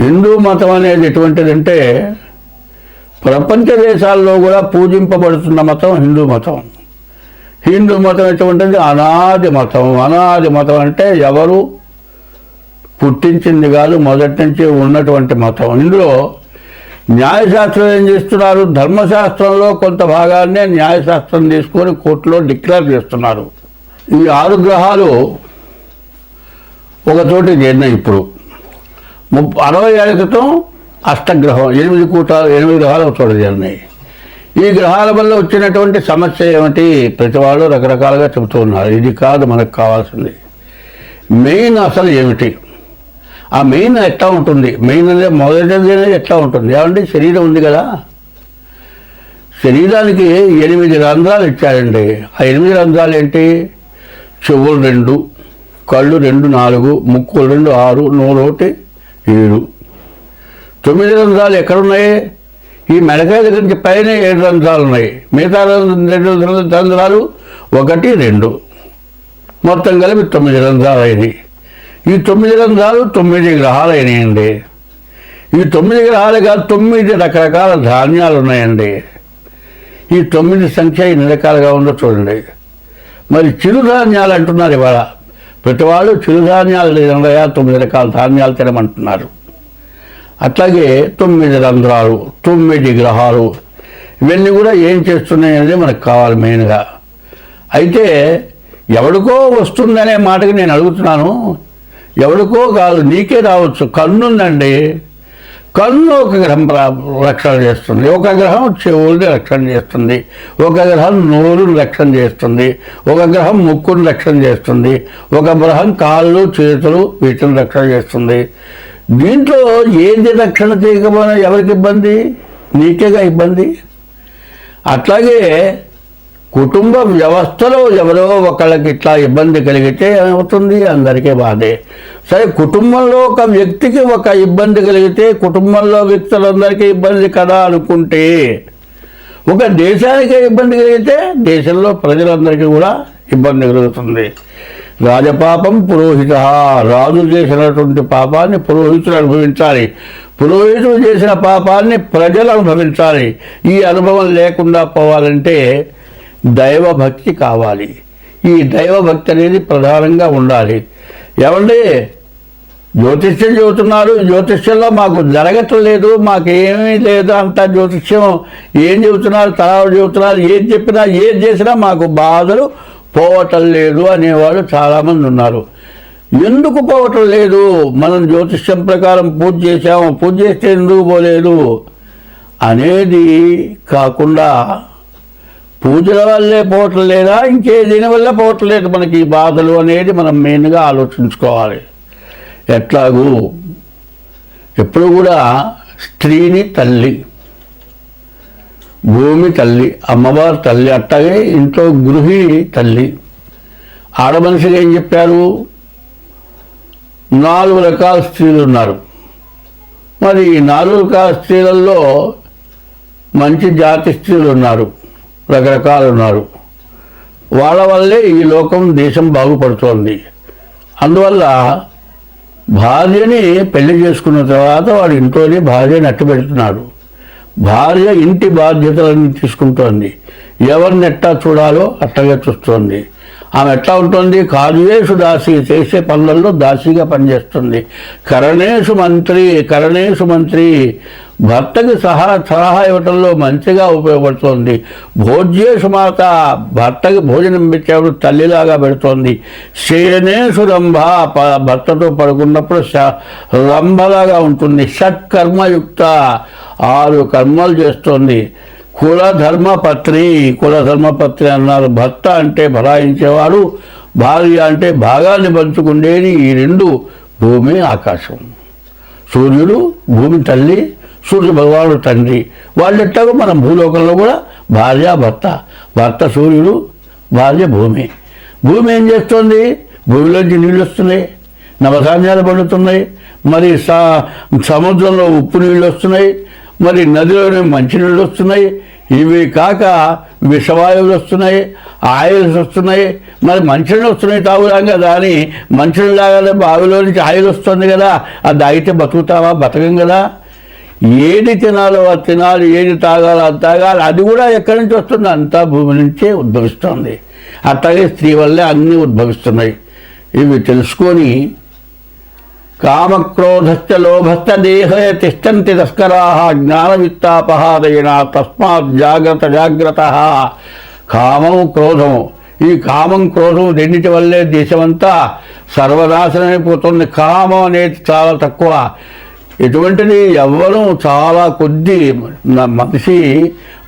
హిందూ మతం అనేది ఎటువంటిదంటే ప్రపంచ దేశాల్లో కూడా పూజింపబడుతున్న మతం హిందూ మతం. హిందూ మతం ఎటువంటిది? అనాది మతం. అనాది మతం అంటే ఎవరు పుట్టించింది కాదు, మొదటి నుంచి ఉన్నటువంటి మతం. ఇందులో న్యాయశాస్త్రం ఏం చేస్తున్నారు? ధర్మశాస్త్రంలో కొంత భాగాన్నే న్యాయశాస్త్రం తీసుకొని కోర్టులో డిక్లేర్ చేస్తున్నారు. ఈ 6 గ్రహాలు ఒకచోటి చేరినాయి. ఇప్పుడు 60 ఏళ్ల క్రితం అష్టగ్రహం 8 గ్రహాలు ఒక చోట చేరినాయి. ఈ గ్రహాల వల్ల వచ్చినటువంటి సమస్య ఏమిటి? ప్రతి వాళ్ళు రకరకాలుగా చెబుతూ ఉన్నారు. ఇది కాదు మనకు కావాల్సింది. మెయిన్ అసలు ఏమిటి? ఆ మెయిన్ ఎట్లా ఉంటుంది? మెయిన్ అనేది మొదటిది అనేది ఎట్లా ఉంటుంది? ఏమంటే శరీరం ఉంది కదా, శరీరానికి 8 రంధ్రాలు ఇచ్చారండి. ఆ 8 రంధ్రాలు ఏంటి? చెవులు 2, కళ్ళు 2, 4, ముక్కులు 2, 6, నోరు 1, 7. 9 రంధ్రాలు ఎక్కడున్నాయి? ఈ మెడకాయ దగ్గర నుంచి పైన 7 రంధ్రాలు ఉన్నాయి. మిగతా 2 రంధ్రాలు 1, 2 మొత్తం కలిపి 9 రంధ్రాలు అయినాయి. ఈ 9 రంధ్రాలు 9 గ్రహాలు అయినాయండి. ఈ 9 గ్రహాలు కాదు, 9 రకరకాల ధాన్యాలు ఉన్నాయండి. ఈ 9 సంఖ్య ఎన్ని రకాలుగా ఉందో చూడండి. మరి చిరుధాన్యాలు అంటున్నారు ఇవాళ ప్రతి వాళ్ళు చిరుధాన్యాలు తినగా 9 రకాల ధాన్యాలు తినమంటున్నారు. అట్లాగే 9 రంధ్రాలు, 9 గ్రహాలు, ఇవన్నీ కూడా ఏం చేస్తున్నాయి అనేది మనకు కావాలి మెయిన్గా. అయితే ఎవడికో వస్తుందనే మాటకి నేను అడుగుతున్నాను. ఎవడికో కాదు, నీకే రావచ్చు. కన్ను ఉందండి, కన్ను ఒక గ్రహం రక్షణ చేస్తుంది, ఒక గ్రహం చెవుల్ని రక్షణ చేస్తుంది, ఒక గ్రహం నోరుని రక్షణ చేస్తుంది, ఒక గ్రహం ముక్కుని రక్షణ చేస్తుంది, ఒక గ్రహం కాళ్ళు చేతులు వీటిని రక్షణ చేస్తుంది. దీంట్లో ఏది రక్షణ చేయకపోయినా ఎవరికి ఇబ్బంది? నీకేగా ఇబ్బంది. అట్లాగే కుటుంబ వ్యవస్థలో ఎవరో ఒకళ్ళకి ఇట్లా ఇబ్బంది కలిగితే ఏమవుతుంది? అందరికీ బాధే. సరే, కుటుంబంలో ఒక వ్యక్తికి ఒక ఇబ్బంది కలిగితే కుటుంబంలో వ్యక్తులందరికీ ఇబ్బంది కదా అనుకుంటే, ఒక దేశానికే ఇబ్బంది కలిగితే దేశంలో ప్రజలందరికీ కూడా ఇబ్బంది కలుగుతుంది. రాజపాపం పురోహిత, రాజు చేసినటువంటి పాపాన్ని పురోహితులు అనుభవించాలి, పురోహితుడు చేసిన పాపాన్ని ప్రజలు అనుభవించాలి. ఈ అనుభవం లేకుండా పోవాలంటే దైవభక్తి కావాలి. ఈ దైవభక్తి అనేది ప్రధానంగా ఉండాలి. ఏమండి, జ్యోతిష్యం చెబుతున్నారు, జ్యోతిష్యంలో మాకు జరగట్లేదు, మాకేమీ లేదు, అంతా జ్యోతిష్యం ఏం చెబుతున్నారు, తరాలు చెబుతున్నారు, ఏది చెప్పినా ఏది చేసినా మాకు బాధలు పోవటం లేదు అనేవాళ్ళు చాలామంది ఉన్నారు. ఎందుకు పోవటం లేదు? మనం జ్యోతిష్యం ప్రకారం పూజ చేసాము, పూజ చేస్తే ఎందుకు పోలేదు అనేది కాకుండా పూజల వల్లే పోవటం లేదా, ఇంకే దీనివల్ల పోవటం లేదు మనకి ఈ బాధలు అనేది మనం మెయిన్గా ఆలోచించుకోవాలి. ఎట్లాగూ ఎప్పుడు కూడా స్త్రీని తల్లి, భూమి తల్లి, అమ్మవారు తల్లి, అట్లాగే ఇంట్లో గృహిణి తల్లి. ఆడమనిషిగా ఏం చెప్పారు? 4 రకాల స్త్రీలు ఉన్నారు. మరి ఈ 4 రకాల స్త్రీలలో మంచి జాతి స్త్రీలు ఉన్నారు, రకరకాలు ఉన్నారు. వాళ్ళ వల్లే ఈ లోకం దేశం బాగుపడుతోంది. అందువల్ల భార్యని పెళ్లి చేసుకున్న తర్వాత వాడు ఇంట్లోనే భార్యని అట్టు పెడుతున్నాడు. భార్య ఇంటి బాధ్యతలను తీసుకుంటోంది, ఎవరిని ఎట్టా చూడాలో అట్టగా చూస్తోంది. ఆమె ఎట్లా ఉంటుంది? కార్యేషు దాసి, చేసే పనులలో దాసిగా పనిచేస్తుంది. కరణేషు మంత్రి, భర్తకి సలహా ఇవ్వటంలో మంచిగా ఉపయోగపడుతోంది. భోజ్యేషు మాత, భర్తకి భోజనం పెట్టేప్పుడు తల్లిలాగా పెడుతోంది. శయనేషు రంభ, భర్తతో పడుకున్నప్పుడు రంభలాగా ఉంటుంది. షట్కర్మయుక్త, 6 కర్మలు చేస్తోంది. కులధర్మపత్ని అన్నారు. భర్త అంటే భరాయించేవాడు, భార్య అంటే భాగాన్ని పంచుకుండేది. ఈ 2 భూమి ఆకాశం. సూర్యుడు భూమి తల్లి, సూర్య భగవానుడు తండ్రి. వాళ్ళెట్టాగో మనం భూలోకంలో కూడా భార్య భర్త సూర్యుడు, భార్య భూమి. భూమి ఏం చేస్తుంది? భూమిలోంచి నీళ్ళు వస్తున్నాయి, నవధాన్యాలు పండుతున్నాయి, మరి సముద్రంలో ఉప్పు నీళ్ళు వస్తున్నాయి, మరి నదిలోనే మంచినీళ్ళు వస్తున్నాయి. ఇవి కాక విషవాయువులు వస్తున్నాయి, ఆయిల్స్ వస్తున్నాయి. మరి మంచినీళ్ళు వస్తున్నాయి తాగుతాం కదా అని మంచినీళ్ళు తాగాలి, బావిలో నుంచి ఆయిల్ వస్తుంది కదా, అది తాగితే బతుకుతావా? బతకం కదా. ఏది తినాలో అది తినాలి, ఏది తాగాలో అది తాగాలి. అది కూడా ఎక్కడి నుంచి వస్తుంది? అంతా భూమి నుంచే ఉద్భవిస్తుంది. అట్లాగే స్త్రీ వల్లే అన్నీ ఉద్భవిస్తున్నాయి. ఇవి తెలుసుకొని కామక్రోధశ్చ లోభశ్చ దేహే తిష్టంతి తస్కరాః జ్ఞానవిత్తాపహారేణ తస్మాత్ జాగ్రత్త. కామం క్రోధము, ఈ కామం క్రోధం రెండింటి వల్లే దేశమంతా సర్వనాశనమైపోతుంది. కామం అనేది చాలా తక్కువ. ఎటువంటిది? యవ్వనం చాలా కొద్ది. మనిషి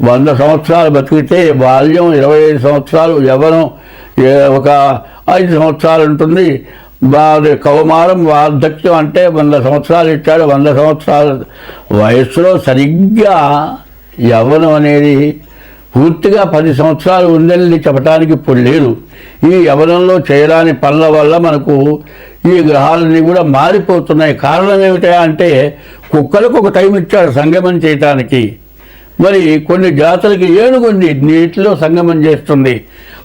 100 సంవత్సరాలు బతికితే బాల్యం 25 సంవత్సరాలు, యవ్వనం ఒక 5 సంవత్సరాలు ఉంటుంది. కౌమారం వార్ధక్యం అంటే 100 సంవత్సరాలు ఇచ్చాడు. 100 సంవత్సరాల వయస్సులో సరిగ్గా యవ్వనం అనేది పూర్తిగా 10 సంవత్సరాలు ఉందని చెప్పడానికి ఇప్పుడు లేదు. ఈ యవ్వనంలో చేయరాని పనుల వల్ల మనకు ఈ గ్రహాలన్నీ కూడా మారిపోతున్నాయి. కారణం ఏమిటా అంటే కుక్కలకు ఒక టైం ఇచ్చాడు సంగమం చేయటానికి. మరి కొన్ని జాతులకి ఏనుగు నీటిలో సంగమం చేస్తుంది.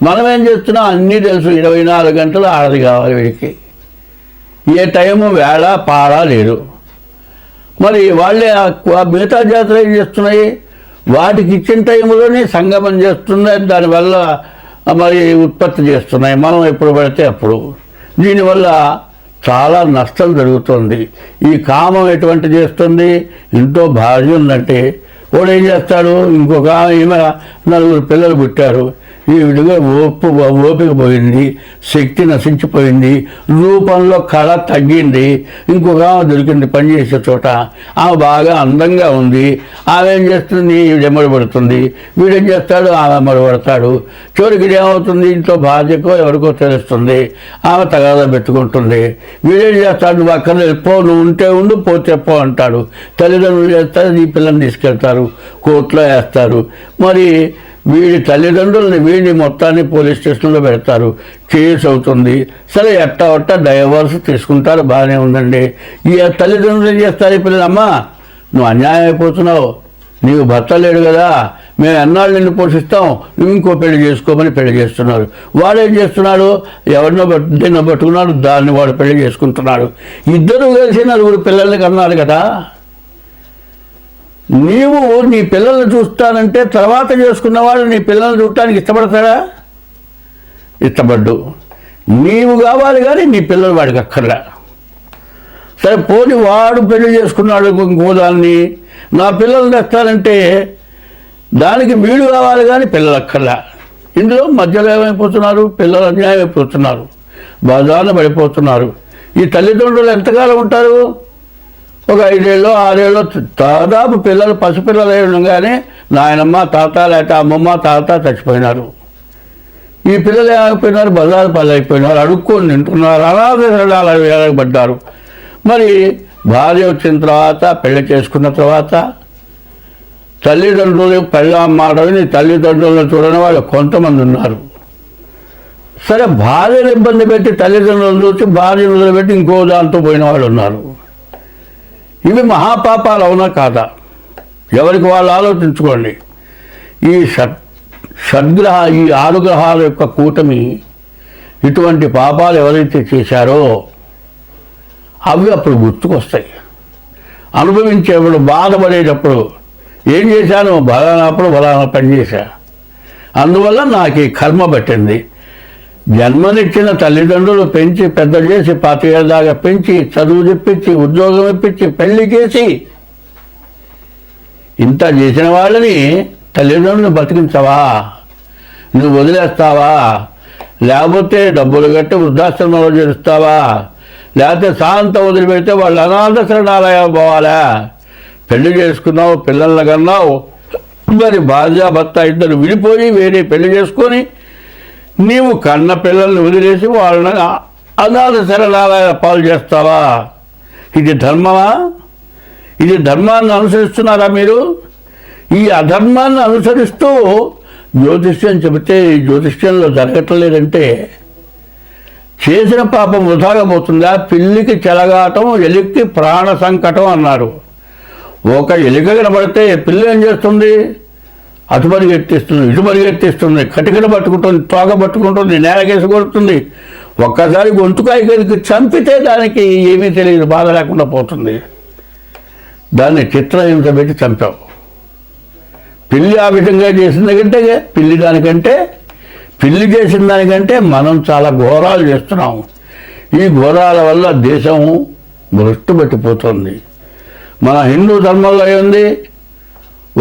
మనం ఏం చేస్తున్నాం? అన్నీ తెలుసు. 24 గంటలు ఆడది కావాలి వీడికి. ఏ టైము వేళ పాడా లేదు. మరి వాళ్ళే మిగతా జాతులు ఏం చేస్తున్నాయి? వాటికి ఇచ్చిన టైంలోనే సంగమం చేస్తున్నాయి, దానివల్ల మరి ఉత్పత్తి చేస్తున్నాయి. మనం ఎప్పుడు పడితే అప్పుడు. దీనివల్ల చాలా నష్టం జరుగుతుంది. ఈ కామం ఎటువంటి చేస్తుంది? ఇంట్లో భార్య ఉందంటే వాడు ఏం చేస్తాడు? ఇంకొక ఈమె నలుగురు పిల్లలు పుట్టారు, ఈ విడిగా ఓపిక పోయింది, శక్తి నశించిపోయింది, రూపంలో కళ తగ్గింది, ఇంకొక ఆమె దొరికింది పనిచేసే చోట, ఆమె బాగా అందంగా ఉంది, ఆమె ఏం చేస్తుంది? ఎమ్మడిపడుతుంది, వీడేం చేస్తాడు? ఆమె ఎమ్మడిపడతాడు. చివరికి ఏమవుతుంది? ఇంట్లో భార్యకో ఎవరికో తెలుస్తుంది, ఆమె తగాదా పెట్టుకుంటుంది. వీడేం చేస్తాడు? నువ్వు అక్కడ పో, నువ్వు ఉంటే ఉండు, పోతే పో అంటాడు. తల్లిదండ్రులు చేస్తారు, ఈ పిల్లల్ని తీసుకెళ్తారు, కోర్టులో వేస్తారు. మరి వీడి తల్లిదండ్రులని వీడిని మొత్తాన్ని పోలీస్ స్టేషన్లో పెడతారు, కేసు అవుతుంది. సరే ఎట్టా డైవర్స్ తీసుకుంటారు, బాగానే ఉందండి. ఈ తల్లిదండ్రులు ఏం చేస్తారు? ఈ పిల్లలు, అమ్మా నువ్వు అన్యాయం అయిపోతున్నావు, నీవు భర్త లేడు కదా, మేము ఎన్నాళ్ళు నిన్ను పోషిస్తాం, నువ్వు ఇంకో పెళ్లి చేసుకోమని పెళ్లి చేస్తున్నారు. వాడు ఏం చేస్తున్నాడు? ఎవరినో దీన్ని పట్టుకున్నాడు, దాన్ని వాడు పెళ్లి చేసుకుంటున్నాడు. ఇద్దరు కలిసి నలుగురు పిల్లల్ని కన్నారు కదా. నీవు నీ పిల్లల్ని చూస్తానంటే తర్వాత చేసుకున్నవాడు నీ పిల్లల్ని చూడటానికి ఇష్టపడతాడా? ఇష్టపడ్డు. నీవు కావాలి కానీ నీ పిల్లలు వాడికి అక్కర్లే. సరే పోని వాడు పెళ్లి చేసుకున్నాడు ఇంకోదాన్ని, నా పిల్లల్ని తెస్తానంటే దానికి వీడు కావాలి కానీ పిల్లలు అక్కర్లే. ఇందులో మధ్యలో ఏమైపోతున్నారు? పిల్లలు అన్యాయం అయిపోతున్నారు, బజార్న పడిపోతున్నారు. ఈ తల్లిదండ్రులు ఎంతకాలం ఉంటారు? ఒక 5 ఏళ్ళు 6 ఏళ్ళు దాదాపు పిల్లలు పసిపిల్లలు ఉండగానే నాయనమ్మ తాత లేక అమ్మమ్మ తాత చచ్చిపోయినారు. ఈ పిల్లలు ఏమైపోయినారు? బజారు పాలైపోయినారు, అడుక్కొని తింటున్నారు, అనాథ వేలబడ్డారు. మరి భార్య వచ్చిన తర్వాత, పెళ్లి చేసుకున్న తర్వాత తల్లిదండ్రులు పెళ్ళామాడని తల్లిదండ్రులను చూడని వాళ్ళు కొంతమంది ఉన్నారు. సరే భార్యను ఇబ్బంది పెట్టి తల్లిదండ్రులను చూసి భార్యను వదిలిపెట్టి ఇంకో దాంతో పోయిన వాళ్ళు ఉన్నారు. ఇవి మహాపాపాలు అవునా కాదా? ఎవరికి వాళ్ళు ఆలోచించుకోండి. ఈ ఈ 6 గ్రహాల యొక్క కూటమి ఇటువంటి పాపాలు ఎవరైతే చేశారో అవి అప్పుడు గుర్తుకొస్తాయి. అనుభవించేప్పుడు, బాధపడేటప్పుడు ఏం చేశాను? బలానా పని చేశా, అందువల్ల నాకు ఈ కర్మ పట్టింది. జన్మనిచ్చిన తల్లిదండ్రులు పెంచి పెద్ద చేసి 25 ఏళ్ళ దాకా పెంచి చదువు చెప్పించి ఉద్యోగం ఇప్పించి పెళ్లి చేసి ఇంత చేసిన వాళ్ళని తల్లిదండ్రులను బతికించవా? నువ్వు వదిలేస్తావా? లేకపోతే డబ్బులు కట్టి వృద్ధాశ్రమంలో చేరుస్తావా? లేకపోతే సాంతం వదిలిపెడితే వాళ్ళు అనాథ శరణాలయం పోవాలా? పెళ్లి చేసుకున్నావు, పిల్లల్ని కన్నావు, మరి భార్య భర్త ఇద్దరు విడిపోయి వేరే పెళ్లి చేసుకొని నీవు కన్న పిల్లల్ని వదిలేసి వాళ్ళని అనాథ శరణాలయ పాలు చేస్తావా? ఇది ధర్మమా? ఇది ధర్మాన్ని అనుసరిస్తున్నారా మీరు? ఈ అధర్మాన్ని అనుసరిస్తూ జ్యోతిష్యం చెబితే ఈ జ్యోతిష్యంలో జరగట్లేదంటే చేసిన పాపం వృధాగా పోతుందా? పిల్లికి చెలగాటం, ఎలికి ప్రాణ సంకటం అన్నారు. ఒక ఎలిక కనబడితే పిల్లి ఏం చేస్తుంది? అటు పరిగెత్తిస్తుంది, ఇటు పరిగెత్తిస్తుంది, కటికలు పట్టుకుంటుంది, తోక పట్టుకుంటుంది, నేలకేసి కొడుతుంది. ఒక్కసారి గొంతుకాయకి చంపితే దానికి ఏమీ తెలియదు, బాధ లేకుండా పోతుంది. దాన్ని చిత్రహింస పెట్టి చంపావు. పిల్లి ఆ విధంగా చేసిన దానికంటే పిల్లి చేసిన దానికంటే మనం చాలా ఘోరాలు చేస్తున్నాం. ఈ ఘోరాల వల్ల దేశం భ్రష్టు పట్టిపోతుంది. మన హిందూ ధర్మంలో ఏంది?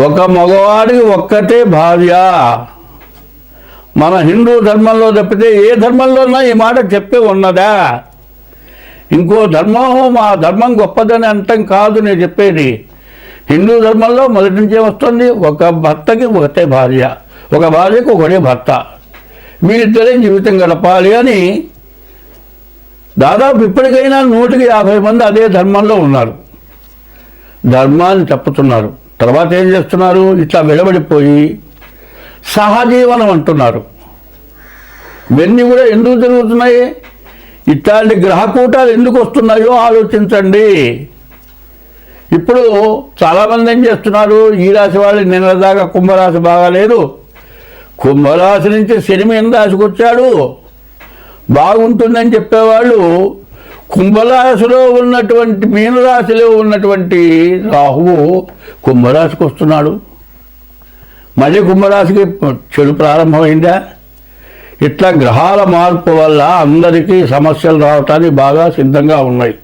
ఒక మగవాడికి ఒక్కటే భార్య. మన హిందూ ధర్మంలో తప్పితే ఏ ధర్మంలోనా ఈ మాట చెప్పి ఉన్నదా? ఇంకో ధర్మం మా ధర్మం గొప్పదని అంతం కాదు నేను చెప్పేది. హిందూ ధర్మంలో మొదటి నుంచే వస్తుంది, ఒక భర్తకి ఒకటే భార్య, ఒక భార్యకు ఒకటే భర్త, వీరిద్దరే జీవితం గడపాలి అని. దాదాపు ఇప్పటికైనా 150 మంది అదే ధర్మంలో ఉన్నారు, ధర్మాన్ని తప్పుతున్నారు. తర్వాత ఏం చేస్తున్నారు? ఇట్లా వెలబడిపోయి సహజీవనం అంటున్నారు. ఇవన్నీ కూడా ఎందుకు జరుగుతున్నాయి? ఇట్లాంటి గ్రహకూటాలు ఎందుకు వస్తున్నాయో ఆలోచించండి. ఇప్పుడు చాలామంది ఏం చేస్తున్నారు? ఈ రాశి వాళ్ళు నిన్నదాకా కుంభరాశి బాగాలేదు, కుంభరాశి నుంచి శని మీన రాశికి వచ్చాడు బాగుంటుందని చెప్పేవాళ్ళు కుంభరాశిలో ఉన్నటువంటి మీనరాశిలో ఉన్నటువంటి రాహువు కుంభరాశికి వస్తున్నాడు. మళ్ళీ కుంభరాశికి చెడు ప్రారంభమైందా? ఇట్లా గ్రహాల మార్పు వల్ల అందరికీ సమస్యలు రావటానికి బాగా సిద్ధంగా ఉన్నాయి.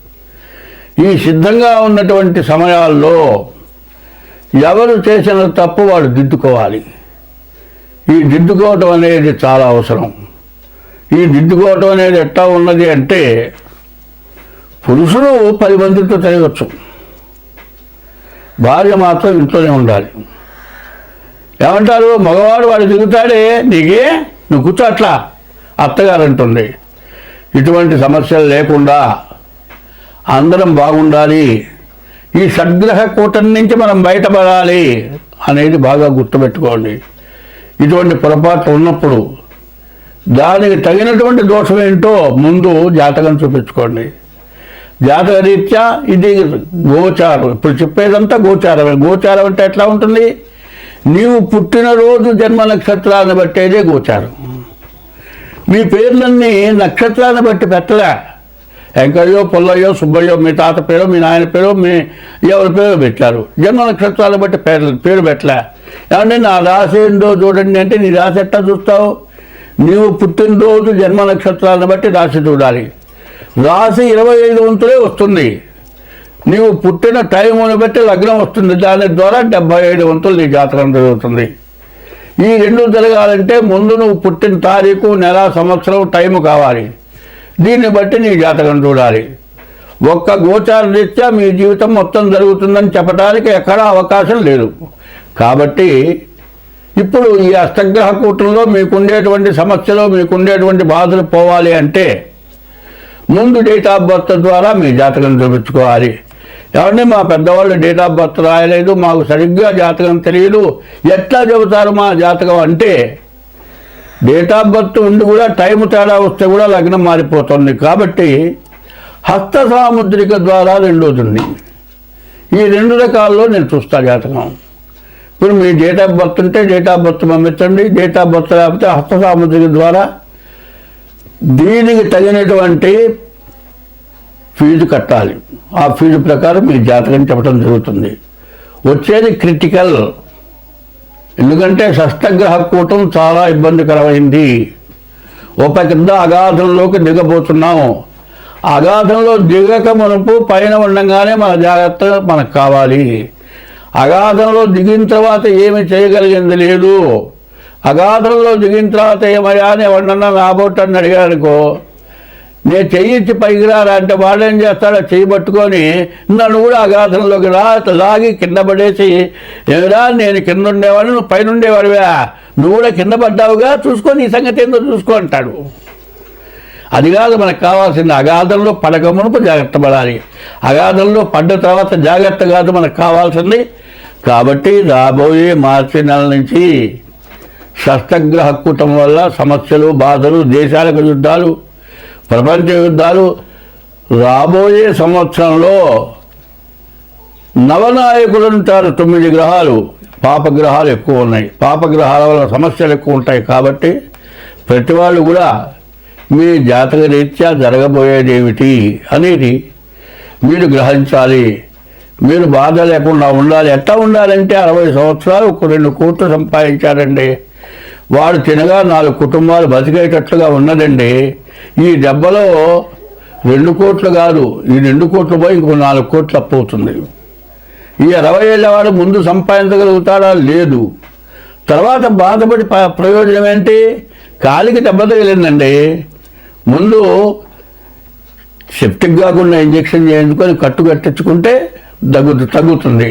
ఈ సిద్ధంగా ఉన్నటువంటి సమయాల్లో ఎవరు చేసిన తప్పు వాడు దిద్దుకోవాలి. ఈ దిద్దుకోవటం అనేది చాలా అవసరం. ఈ దిద్దుకోవటం అనేది ఎట్లా ఉన్నది అంటే, పురుషుడు 10 మందితో తిరగచ్చు, భార్య మాత్రం ఇంట్లోనే ఉండాలి. ఏమంటారు, మగవాడు వాడు దిగుతాడే, నీకే నువ్వు కూర్చో అట్లా అత్తగారు అంటుంది. ఇటువంటి సమస్యలు లేకుండా అందరం బాగుండాలి, ఈ షడ్గ్రహ కూటమి నుంచి మనం బయటపడాలి అనేది బాగా గుర్తుపెట్టుకోండి. ఇటువంటి పొరపాట్లు ఉన్నప్పుడు దానికి తగినటువంటి దోషం ఏంటో ముందు జాతకం చూపించుకోండి. జాతక రీత్యా ఇది గోచారం. ఇప్పుడు చెప్పేదంతా గోచారమే. గోచారం అంటే ఎట్లా ఉంటుంది? నీవు పుట్టినరోజు జన్మ నక్షత్రాన్ని బట్టేదే గోచారం. మీ పేర్లన్నీ నక్షత్రాన్ని బట్టి పెట్టలే. వెంకయ్యో, పుల్లయ్యో, సుబ్బయ్యో మీ తాత పేరు, మీ నాయన పేరు, మీ ఎవరి పేరు పెట్టారు. జన్మ నక్షత్రాలను బట్టి పేరు పెట్టలే. ఏమంటే నా రాశి ఏందో చూడండి అంటే నీ రాశి ఎట్లా చూస్తావు? నీవు పుట్టినరోజు జన్మ నక్షత్రాలను బట్టి రాశి చూడాలి. రాశి 25 వంతులే వస్తుంది. నీవు పుట్టిన టైముని బట్టి లగ్నం వస్తుంది. దాని ద్వారా 75 వంతులు నీ జాతకం జరుగుతుంది. ఈ రెండు జరగాలంటే ముందు నువ్వు పుట్టిన తారీఖు, నెల, సంవత్సరం, టైము కావాలి. దీన్ని బట్టి నీ జాతకం చూడాలి. ఒక్క గోచార రీత్యా మీ జీవితం మొత్తం జరుగుతుందని చెప్పడానికి ఎక్కడా అవకాశం లేదు. కాబట్టి ఇప్పుడు ఈ అష్టగ్రహ కూటంలో మీకుండేటువంటి సమస్యలు, మీకుండేటువంటి బాధలు పోవాలి అంటే ముందు డేట్ ఆఫ్ బర్త్ ద్వారా మీ జాతకం చూపించుకోవాలి. ఏమంటే మా పెద్దవాళ్ళు డేట్ ఆఫ్ బర్త్ రాయలేదు, మాకు సరిగ్గా జాతకం తెలియదు, ఎట్లా చెబుతారు మా జాతకం అంటే, డేట్ ఆఫ్ బర్త్ ఉండి కూడా టైం తేడా వస్తే కూడా లగ్నం మారిపోతుంది. కాబట్టి హస్త సాముద్రిక ద్వారా రెండోది. ఈ 2 రకాల్లో నేను చూస్తా జాతకం. ఇప్పుడు మీ డేట్ ఆఫ్ బర్త్ ఉంటే డేట్ ఆఫ్ బర్త్ పంపించండి. డేట్ ఆఫ్ బర్త్ లేకపోతే హస్త సాముద్రిక ద్వారా దీనికి తగినటువంటి ఫీజు కట్టాలి. ఆ ఫీజు ప్రకారం మీ జాతకం చెప్పడం జరుగుతుంది. వచ్చేది క్రిటికల్. ఎందుకంటే షష్టగ్రహ కూటం చాలా ఇబ్బందికరమైంది. ఒక పెద్ద అగాధంలోకి దిగబోతున్నాం. అగాధంలో దిగక మనకు పైన ఉండగానే మన జాగ్రత్త మనకు కావాలి. అగాధంలో దిగిన తర్వాత ఏమి చేయగలిగింది లేదు. అగాధంలో దిగిన తర్వాత ఏమయ్యా అని ఎవరన్నా నాబోట్టని అడిగారనుకో, నేను చెయ్యించి పైకి రారా అంటే వాడేం చేస్తాడో చెయ్యి పట్టుకొని నన్ను కూడా అగాధంలోకి లాగి కింద పడేసి, ఏమిరా నేను కింద ఉండేవాడు, నువ్వు పైన ఉండేవాడివా, నువ్వు కూడా కింద పడ్డావుగా, చూసుకొని ఈ సంగతి ఏందో చూసుకో అంటాడు. అది కాదు మనకు కావాల్సింది. అగాధంలో పడక మునుపు జాగ్రత్త పడాలి. అగాధంలో పడ్డ తర్వాత జాగ్రత్త కాదు మనకు కావాల్సింది. కాబట్టి రాబోయే మార్చి నెల నుంచి షష్టగ్రహ కూటం వల్ల సమస్యలు, బాధలు, దేశాలకు యుద్ధాలు, ప్రపంచ యుద్ధాలు, రాబోయే సంవత్సరంలో నవనాయకులు ఉంటారు. 9 గ్రహాలు, పాపగ్రహాలు ఎక్కువ ఉన్నాయి. పాపగ్రహాల వల్ల సమస్యలు ఎక్కువ ఉంటాయి. కాబట్టి ప్రతి వాళ్ళు కూడా మీ జాతక రీత్యా జరగబోయేది ఏమిటి అనేది మీరు గ్రహించాలి. మీరు బాధ లేకుండా ఉండాలి. ఎట్లా ఉండాలంటే 60 సంవత్సరాలు 2 కోట్లు సంపాదించారండి, వాడు తినగా 4 కుటుంబాలు బతికేటట్లుగా ఉన్నదండి. ఈ దెబ్బలో 2 కోట్లు కాదు, ఈ 2 కోట్లు పోయి ఇంకో 4 కోట్లు అప్పు అవుతుంది. ఈ 60 ఏళ్ళ వాడు ముందు సంపాదించగలుగుతాడా? లేదు. తర్వాత బాధపడి ప్రయోజనం ఏంటి? కాలికి దెబ్బ తగిలిందండి, ముందు సెప్టిక్ కాకుండా ఇంజెక్షన్ చేయించుకొని కట్టు కట్టించుకుంటే తగ్గుతుంది.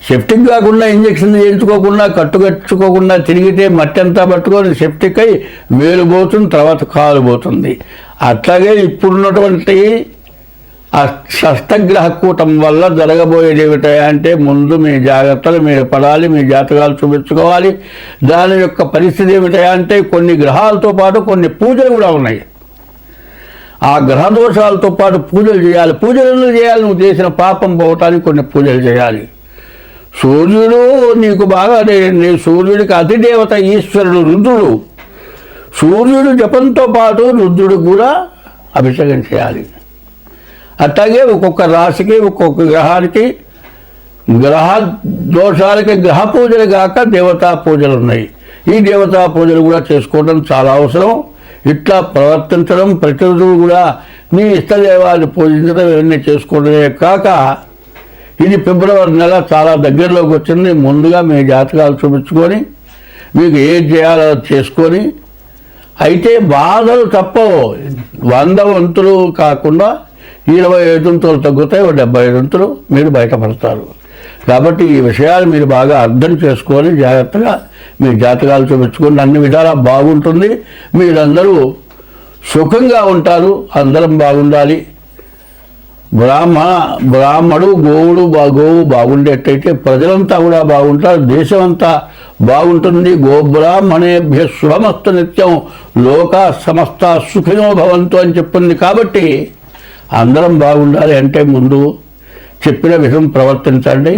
సెప్టిక్ కాకుండా ఇంజెక్షన్ చేయించుకోకుండా కట్టు కట్టుకోకుండా తిరిగితే మట్టి అంతా పట్టుకొని సెప్టిక్ అయి వేలు పోతుంది, తర్వాత కాలు పోతుంది. అట్లాగే ఇప్పుడున్నటువంటి ఆ షష్టగ్రహ కూటం వల్ల జరగబోయేది ఏమిటంటే ముందు మీ జాగ్రత్తలు మీరు పడాలి, మీ జాతకాలు చూపించుకోవాలి. దాని యొక్క పరిస్థితి ఏమిటంటే కొన్ని గ్రహాలతో పాటు కొన్ని పూజలు కూడా ఉన్నాయి. ఆ గ్రహ దోషాలతో పాటు పూజలు చేయాలి. పూజలు ఎందుకు చేయాలి? నువ్వు చేసిన పాపం పోవటానికి కొన్ని పూజలు చేయాలి. సూర్యుడు నీకు బాగా తెలియండి. సూర్యుడికి అధిదేవత ఈశ్వరుడు రుద్రుడు. సూర్యుడు జపంతో పాటు రుద్రుడు కూడా అభిషేకం చేయాలి. అట్లాగే ఒక్కొక్క రాశికి, ఒక్కొక్క గ్రహానికి గ్రహ దోషాలకి గ్రహ పూజలు కాక దేవతా పూజలు ఉన్నాయి. ఈ దేవతా పూజలు కూడా చేసుకోవడం చాలా అవసరం. ఇట్లా ప్రవర్తించడం, ప్రతిరోజు కూడా మీ ఇష్టదేవాన్ని పూజించడం ఇవన్నీ చేసుకోవడమే కాక, ఇది ఫిబ్రవరి నెల చాలా దగ్గరలోకి వచ్చింది. ముందుగా మీ జాతకాలు చూపించుకొని మీకు ఏం చేయాలో చేసుకొని, అయితే బాధలు తప్పవు. 100 వంతులు కాకుండా 25 వంతులు తగ్గుతాయి, 75 వంతులు మీరు బయటపడతారు. కాబట్టి ఈ విషయాలు మీరు బాగా అర్థం చేసుకొని జాగ్రత్తగా మీ జాతకాలు చూపించుకొని అన్ని విధాలా బాగుంటుంది. మీరందరూ సుఖంగా ఉంటారు. అందరం బాగుండాలి. బ్రాహ్మడు గోవుడు గోవు బాగుండేటైతే ప్రజలంతా కూడా బాగుంటారు, దేశమంతా బాగుంటుంది. గోబ్రాహ్మణేభ్య శుభమస్తు నిత్యం లోకా సమస్త సుఖినో భవంతు అని చెప్పింది. కాబట్టి అందరం బాగుండాలి అంటే ముందు చెప్పిన విధం ప్రవర్తించండి.